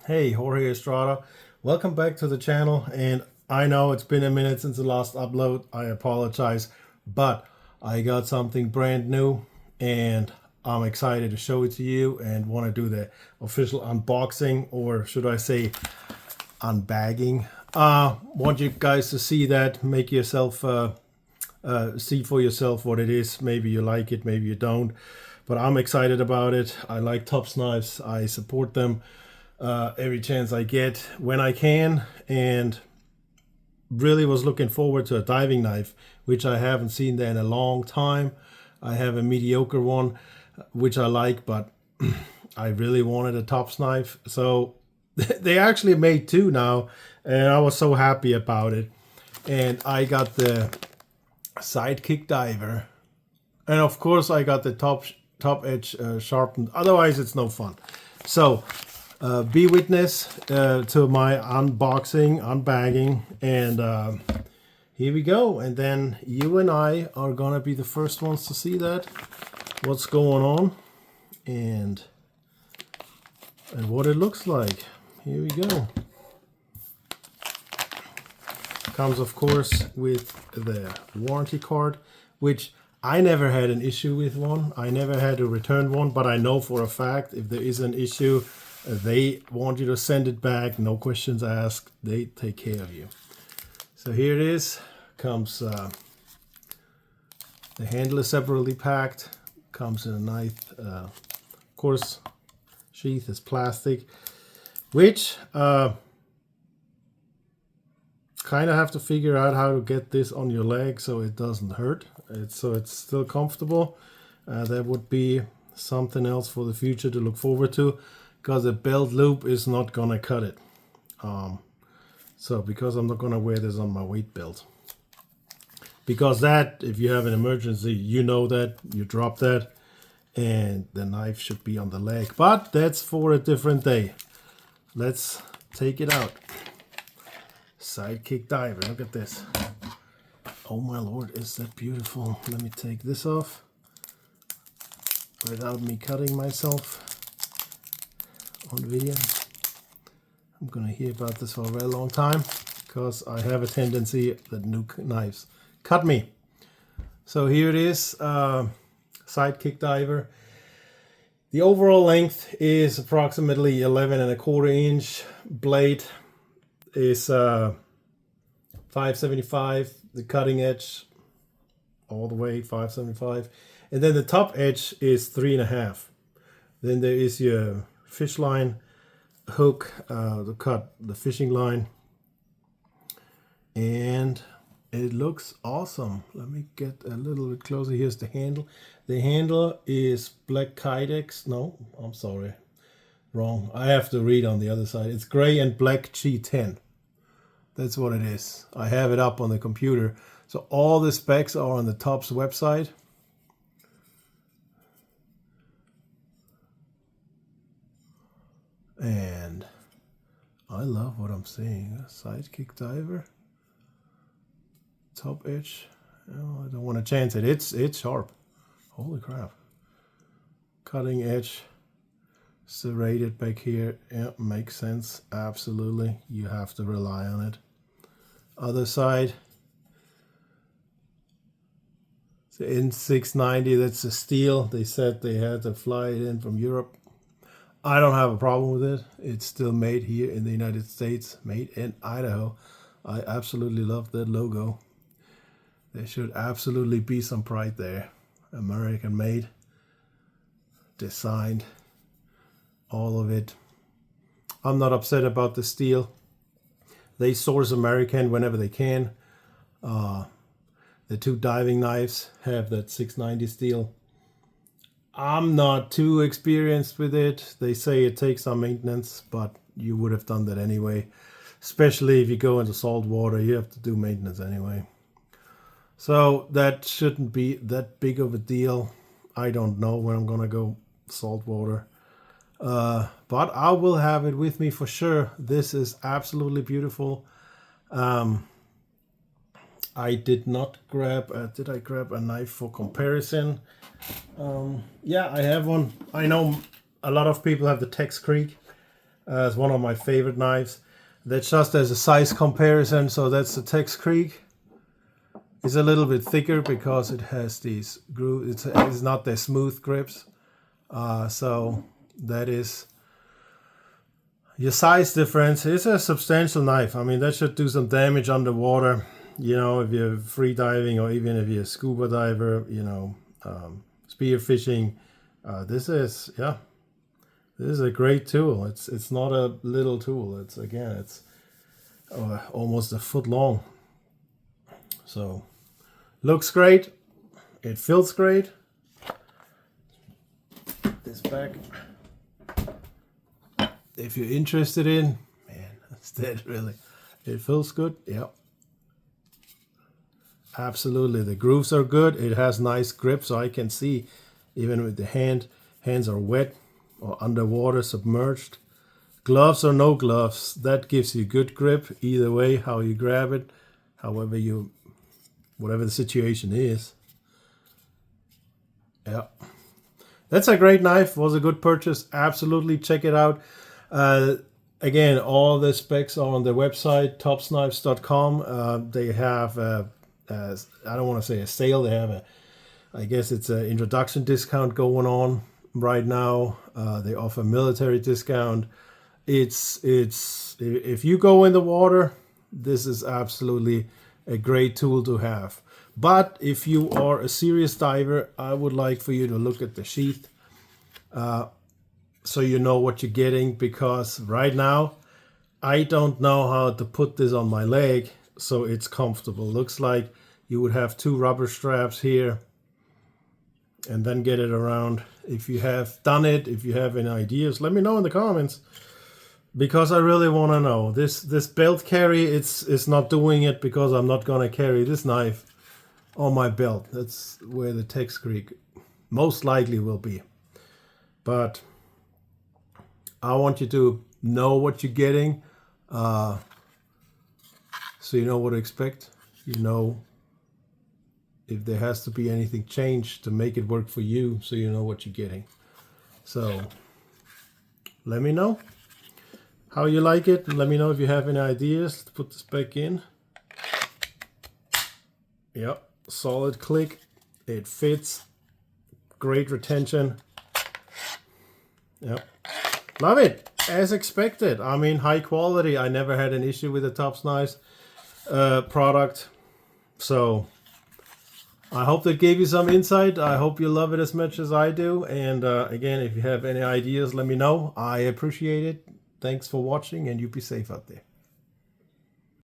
Hey, Jorge Estrada. Welcome back to the channel. And I know it's been a minute since the last upload. I apologize, but I got something brand new and I'm excited to show it to you and want to do the official unboxing, or should I say unbagging. Want you guys to see that, make yourself see for yourself what it is. Maybe you like it, maybe you don't, but I'm excited about it. I like Tops knives. I support them every chance I get when I can, and really was looking forward to a diving knife, which I haven't seen there in a long time. I have a mediocre one which I like, but I really wanted a Tops knife, so they actually made two now, and I was so happy about it. And I got the SIDEKICK diver, and of course I got the top edge sharpened, otherwise it's no fun. So be witness to my unboxing, unbagging, and here we go. And then you and I are gonna be the first ones to see that, what's going on, and what it looks like. Here we go. Comes of course with the warranty card, which I never had an issue with one. I never had to return one, but I know for a fact if there is an issue, they want you to send it back, no questions asked. They take care of you. So here it is. Comes the handle is separately packed. Comes in a nice, of course, sheath is plastic, which kind of have to figure out how to get this on your leg so it doesn't hurt. So it's still comfortable. That would be something else for the future to look forward to, because the belt loop is not gonna cut it. So because I'm not gonna wear this on my weight belt, because that, if you have an emergency, you know that you drop that and the knife should be on the leg, but that's for a different day. Let's take it out. SIDEKICK diver, look at this. Oh my lord, is that beautiful. Let me take this off without me cutting myself on video. I'm gonna hear about this for a very long time, because I have a tendency that new knives cut me. So here it is, SIDEKICK diver. The overall length is approximately 11¼ inch. Blade is 575. The cutting edge all the way 575, and then the top edge is 3.5. Then there is your fish line hook to cut the fishing line, and it looks awesome. Let me get a little bit closer. Here's the handle. The handle is black Kydex. No, I'm sorry, wrong. I have to read on the other side. It's gray and black G10. That's what it is. I have it up on the computer. So all the specs are on the Tops website. And I love what I'm seeing. SIDEKICK diver. Top edge. Oh, I don't want to chance it. It's sharp. Holy crap. Cutting edge. Serrated back here. Yeah, makes sense. Absolutely. You have to rely on it. Other side. It's in 690. That's a steel. They said they had to fly it in from Europe. I don't have a problem with it. It's still made here in the United States, made in Idaho. I absolutely love that logo. There should absolutely be some pride there. American made, designed, all of it. I'm not upset about the steel. They source American whenever they can. The two diving knives have that 690 steel. I'm not too experienced with it. They say it takes some maintenance, but you would have done that anyway. Especially if you go into salt water, you have to do maintenance anyway. So that shouldn't be that big of a deal. I don't know when I'm gonna go salt water. But I will have it with me for sure. This is absolutely beautiful. I did not grab, did I grab a knife for comparison? Yeah, I have one. I know a lot of people have the Tex Creek. It's one of my favorite knives. That's just as a size comparison. So that's the SIDEKICK. It's a little bit thicker because it has these grooves. It's not the smooth grips. So that is your size difference. It's a substantial knife. I mean, that should do some damage underwater. You know, if you're free diving or even if you're a scuba diver, you know, spear fishing. This is a great tool. It's not a little tool. It's almost a foot long. So looks great. It feels great. This back. If you're interested in, man, that's that really. It feels good. Yeah. Absolutely. The grooves are good. It has nice grip, so I can see even with the hands are wet or underwater, submerged. Gloves or no gloves, that gives you good grip either way, how you grab it, whatever the situation is. Yeah. That's a great knife. Was a good purchase. Absolutely check it out. Again, all the specs are on the website, topsknives.com. They have, I don't want to say a sale, they have I guess it's an introduction discount going on right now. They offer military discount. It's if you go in the water, this is absolutely a great tool to have. But if you are a serious diver, I would like for you to look at the sheath, so you know what you're getting, because right now I don't know how to put this on my leg so it's comfortable. Looks like you would have two rubber straps here and then get it around. If you have done it, if you have any ideas, let me know in the comments, because I really want to know. This belt carry, it's not doing it, because I'm not going to carry this knife on my belt. That's where the SIDEKICK most likely will be. But I want you to know what you're getting, so you know what to expect. You know if there has to be anything changed to make it work for you, so you know what you're getting. So let me know how you like it. Let me know if you have any ideas. Let's put this back in. Yep, solid click. It fits. Great retention. Yep, love it as expected. I mean, high quality. I never had an issue with the Tops Knives product. So I hope that gave you some insight. I hope you love it as much as I do. And again, if you have any ideas, let me know. I appreciate it. Thanks for watching, and you be safe out there.